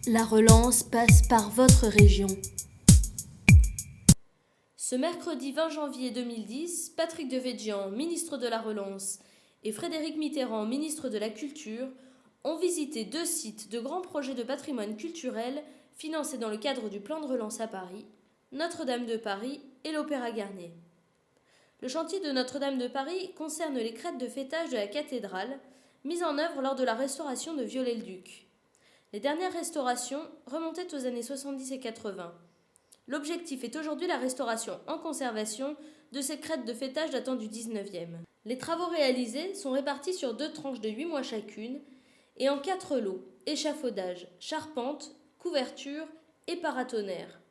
La relance passe par votre région. Ce mercredi 20 janvier 2010, Patrick Devedjian, ministre de la Relance, et Frédéric Mitterrand, ministre de la Culture, ont visité deux sites de grands projets de patrimoine culturel financés dans le cadre du plan de relance à Paris, Notre-Dame de Paris et l'Opéra Garnier. Le chantier de Notre-Dame de Paris concerne les crêtes de fêtage de la cathédrale, mises en œuvre lors de la restauration de Viollet-le-Duc. Les dernières restaurations remontaient aux années 70 et 80. L'objectif est aujourd'hui la restauration en conservation de ces crêtes de fêtage datant du 19e. Les travaux réalisés sont répartis sur 2 tranches de 8 mois chacune et en 4 lots: échafaudage, charpente, couverture et paratonnerre.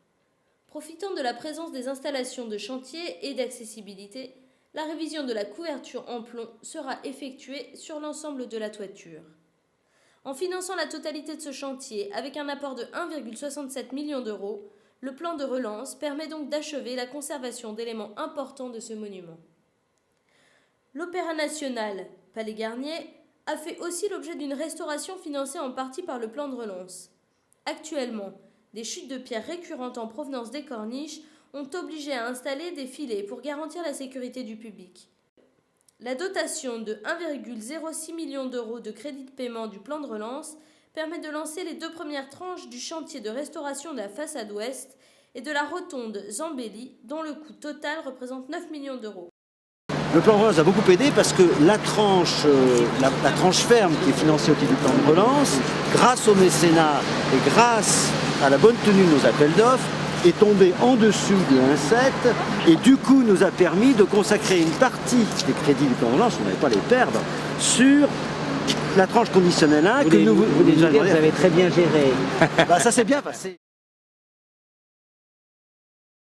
Profitant de la présence des installations de chantier et d'accessibilité, la révision de la couverture en plomb sera effectuée sur l'ensemble de la toiture. En finançant la totalité de ce chantier avec un apport de 1,67 million d'euros, le plan de relance permet donc d'achever la conservation d'éléments importants de ce monument. L'Opéra national, Palais Garnier, a fait aussi l'objet d'une restauration financée en partie par le plan de relance. Actuellement, des chutes de pierres récurrentes en provenance des corniches ont obligé à installer des filets pour garantir la sécurité du public. La dotation de 1,06 million d'euros de crédit de paiement du plan de relance permet de lancer les 2 premières tranches du chantier de restauration de la façade ouest et de la rotonde Zambelli, dont le coût total représente 9 millions d'euros. Le plan de relance a beaucoup aidé parce que la tranche ferme qui est financée au titre du plan de relance, grâce au mécénat et grâce à la bonne tenue de nos appels d'offres, est tombée en dessous de 1,7 et du coup nous a permis de consacrer une partie des crédits du plan de relance, on n'allait pas les perdre, sur la tranche conditionnelle 1 que vous avez très bien géré. Ça s'est bien passé.